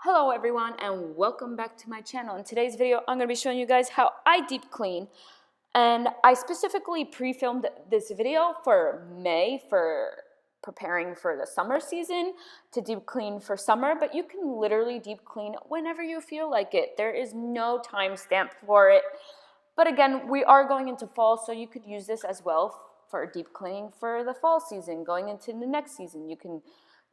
Hello everyone and welcome back to my channel. In today's video I'm going to be showing you guys how I deep clean, and I specifically pre-filmed this video for May for preparing for the summer season to deep clean for summer, but you can literally deep clean whenever you feel like it. There is no time stamp for it. But again, we are going into fall, so you could use this as well for deep cleaning for the fall season. Going into the next season, you can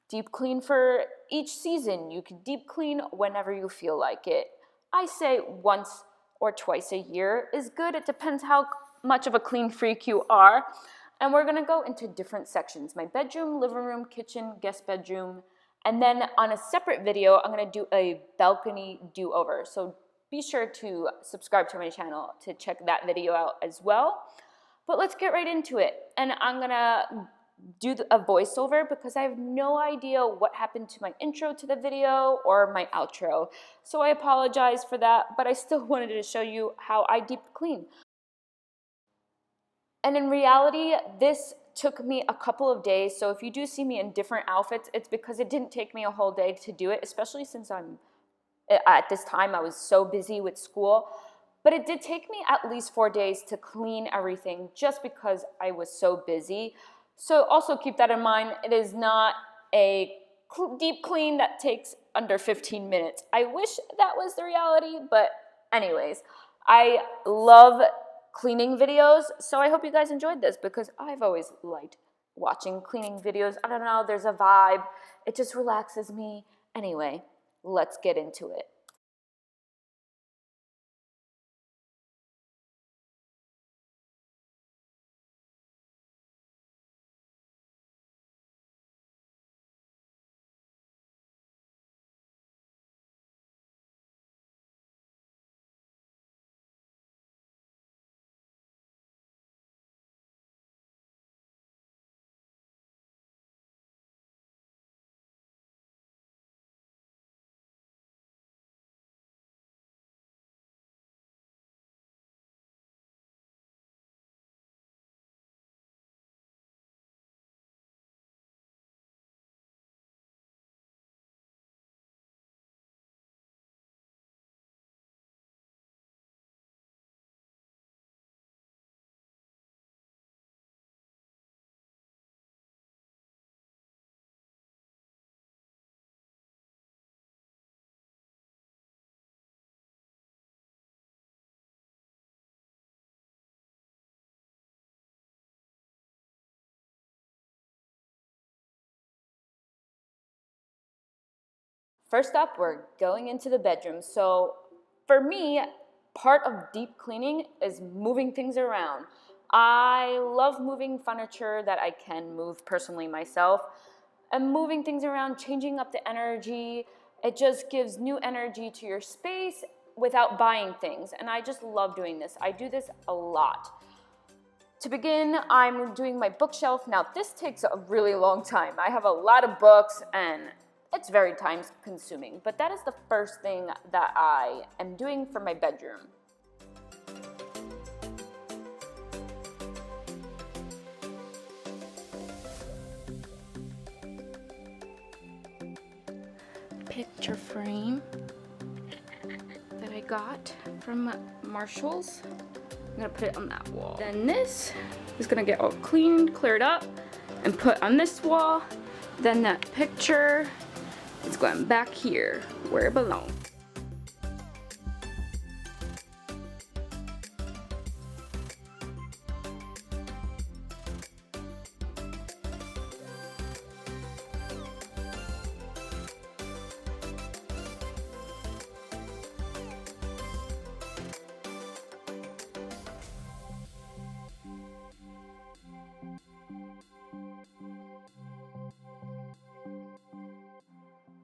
deep clean for each season. You can deep clean whenever you feel like it. I say once or twice a year is good. It depends how much of a clean freak you are. And we're gonna go into different sections: my bedroom, living room, kitchen, guest bedroom. And then on a separate video, I'm gonna do a balcony do-over. So be sure to subscribe to my channel to check that video out as well. But let's get right into it. And I'm gonna do a voiceover because I have no idea what happened to my intro to the video or my outro. So I apologize for that, but I still wanted to show you how I deep clean. And in reality, this took me a couple of days. So if you do see me in different outfits, it's because it didn't take me a whole day to do it, especially since at this time I was so busy with school. But it did take me at least 4 days to clean everything just because I was so busy. So also keep that in mind. It is not a deep clean that takes under 15 minutes. I wish that was the reality, but anyways, I love cleaning videos, so I hope you guys enjoyed this because I've always liked watching cleaning videos. I don't know, there's a vibe. It just relaxes me. Anyway, let's get into it. First up, we're going into the bedroom. So for me, part of deep cleaning is moving things around. I love moving furniture that I can move personally myself, and moving things around, changing up the energy. It just gives new energy to your space without buying things. And I just love doing this. I do this a lot. To begin, I'm doing my bookshelf. Now, this takes a really long time. I have a lot of books and it's very time consuming, but that is the first thing that I am doing for my bedroom. Picture frame that I got from Marshall's. I'm gonna put it on that wall. Then this is gonna get all cleaned, cleared up, and put on this wall. Then that picture is going back here where it belongs.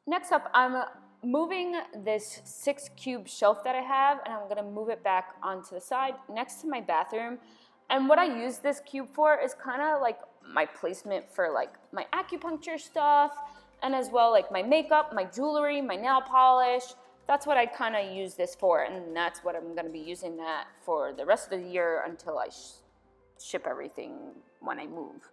Next up, I'm moving this 6-cube shelf that I have, and I'm gonna move it back onto the side next to my bathroom. And what I use this cube for is kind of like my placement for like my acupuncture stuff, and as well like my makeup, my jewelry, my nail polish. That's what I kind of use this for, and that's what I'm gonna be using that for the rest of the year until I ship everything when I move.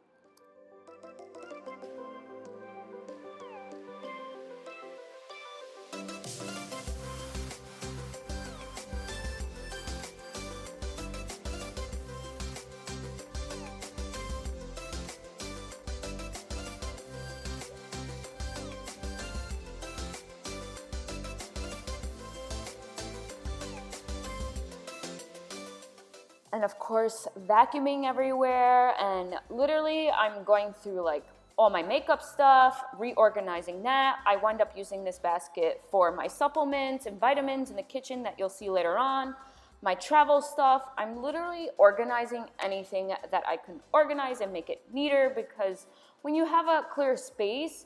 And of course, vacuuming everywhere, and literally I'm going through like all my makeup stuff, reorganizing that. I wind up using this basket for my supplements and vitamins in the kitchen that you'll see later on. My travel stuff, I'm literally organizing anything that I can organize and make it neater, because when you have a clear space,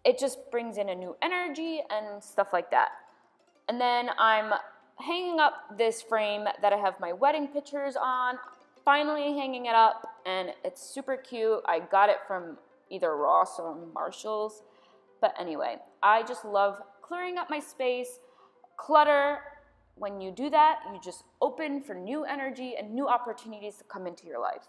it just brings in a new energy and stuff like that. And then I'm hanging up this frame that I have my wedding pictures on, finally hanging it up, and it's super cute. I got it from either Ross or Marshall's. But anyway, I just love clearing up my space. Clutter, when you do that, you just open for new energy and new opportunities to come into your life.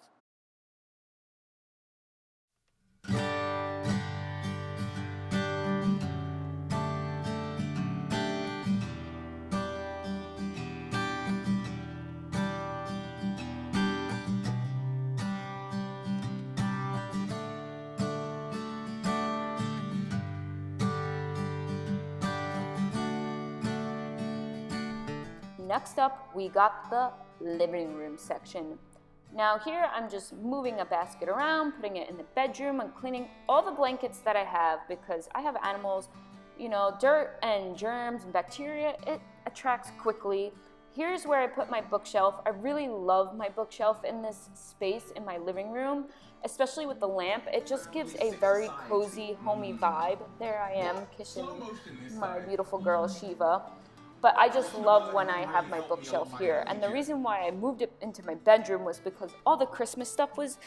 Next up, we got the living room section. Now here, I'm just moving a basket around, putting it in the bedroom, and cleaning all the blankets that I have, because I have animals, you know, dirt and germs and bacteria, it attracts quickly. Here's where I put my bookshelf. I really love my bookshelf in this space in my living room, especially with the lamp. It just gives a very cozy, homey vibe. There I am, kissing my beautiful girl, Shiva. But I just love when I have my bookshelf here. And the reason why I moved it into my bedroom was because all the Christmas stuff was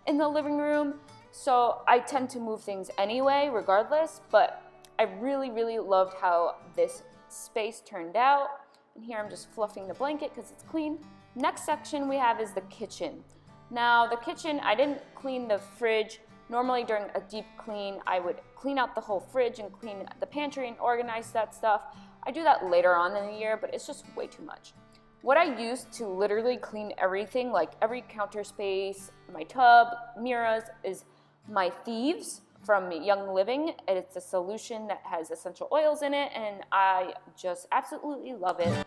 in the living room. So I tend to move things anyway, regardless. But I really, really loved how this space turned out. And here I'm just fluffing the blanket because it's clean. Next section we have is the kitchen. Now the kitchen, I didn't clean the fridge. Normally during a deep clean, I would clean out the whole fridge and clean the pantry and organize that stuff. I do that later on in the year, but it's just way too much. What I use to literally clean everything, like every counter space, my tub, mirrors, is my Thieves from Young Living. It's a solution that has essential oils in it, and I just absolutely love it.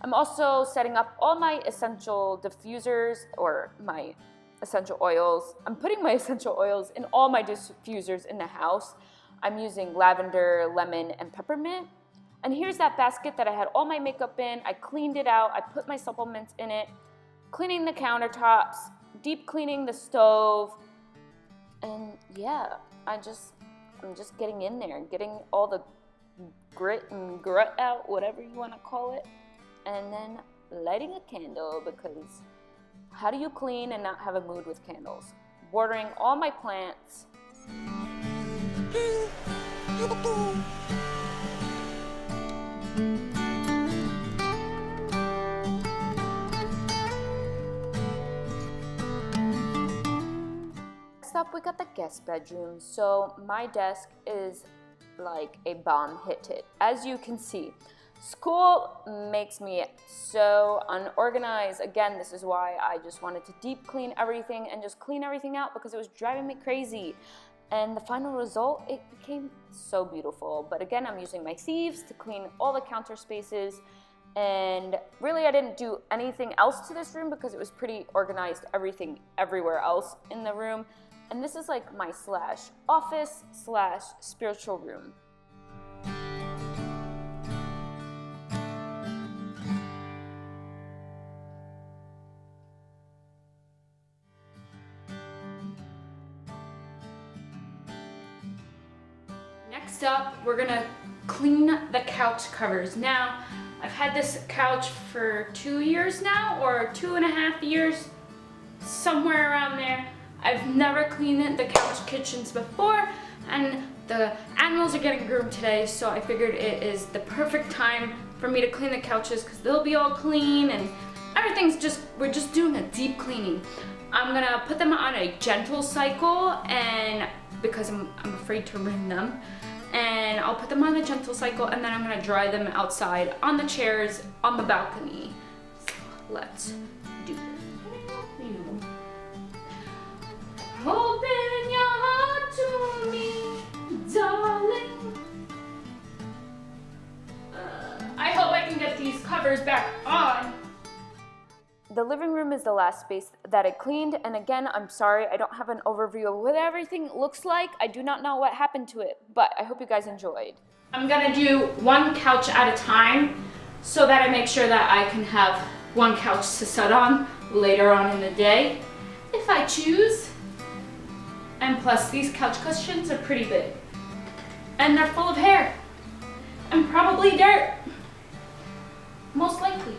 I'm also setting up all my essential diffusers, or my essential oils. I'm putting my essential oils in all my diffusers in the house. I'm using lavender, lemon, and peppermint. And here's that basket that I had all my makeup in. I cleaned it out. I put my supplements in it, cleaning the countertops, deep cleaning the stove. And yeah, I'm just getting in there, getting all the grit and grut out, whatever you want to call it. And then lighting a candle, because how do you clean and not have a mood with candles? Watering all my plants. Next up, we got the guest bedroom. So my desk is like a bomb hit. As you can see, school makes me so unorganized. Again, this is why I just wanted to deep clean everything and just clean everything out, because it was driving me crazy. And the final result, it became so beautiful. But again, I'm using my Thieves to clean all the counter spaces. And really, I didn't do anything else to this room because it was pretty organized, everything everywhere else in the room. And this is like my /office/spiritual room. Next up, we're gonna clean the couch covers. Now, I've had this couch for 2 years now, or 2.5 years, somewhere around there. I've never cleaned the couch kitchens before, and the animals are getting groomed today, so I figured it is the perfect time for me to clean the couches, because they'll be all clean and we're just doing a deep cleaning. I'm gonna put them on a gentle cycle, and because I'm afraid to ruin them. And I'll put them on a gentle cycle, and then I'm gonna dry them outside on the chairs on the balcony. So let's do this. Open your heart to me, darling. I hope I can get these covers back on. The living room is the the last space that I cleaned. And again, I'm sorry, I don't have an overview of what everything looks like. I do not know what happened to it, but I hope you guys enjoyed. I'm gonna do one couch at a time so that I make sure that I can have one couch to sit on later on in the day, if I choose. And plus, these couch cushions are pretty big. And they're full of hair. And probably dirt. Most likely.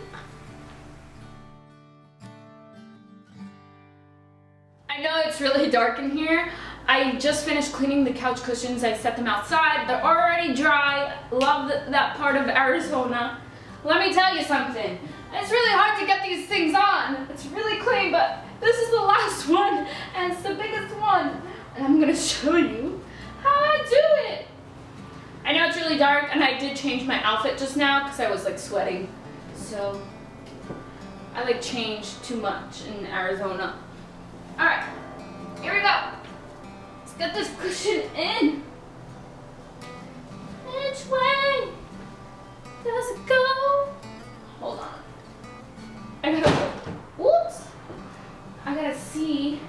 I know it's really dark in here. I just finished cleaning the couch cushions. I set them outside. They're already dry. Love that part of Arizona. Let me tell you something. It's really hard to get these things on. It's really clean, but this is the last one, and it's the biggest one. And I'm gonna show you how I do it. I know it's really dark, and I did change my outfit just now because I was like sweating. So I like changed too much in Arizona. All right, here we go. Let's get this cushion in. Which way does it go? Hold on. I gotta, whoops. I gotta see,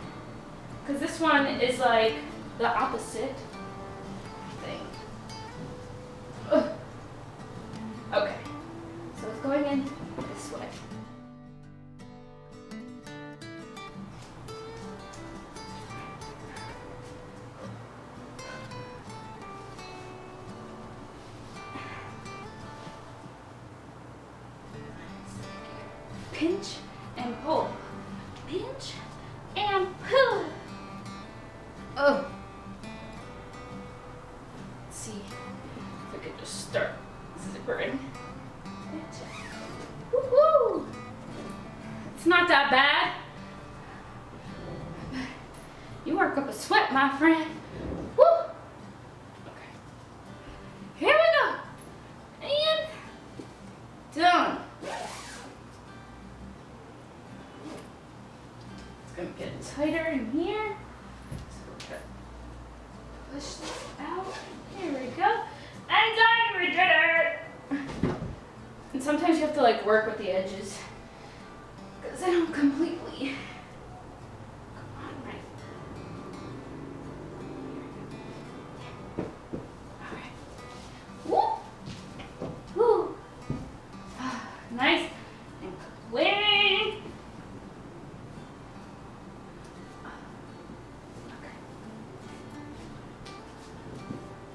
because this one is like the opposite thing. Ugh. Okay, so it's going in this way. Pinch and pull. Pinch and pull. Oh. Let's see if I could just start zippering. Woohoo! It's not that bad. You work up a sweat, my friend. Woo! Okay. Here we go. And done. Gonna get tighter in here. So we're gonna push this out. Here we go. And done! We did it! And sometimes you have to like work with the edges because they don't completely come on right. Alright. Woo! Woo! Nice and clean.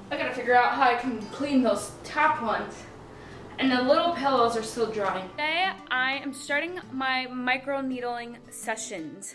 I gotta figure out how I can clean those top ones. And the little pillows are still drying. Today, I am starting my micro needling sessions.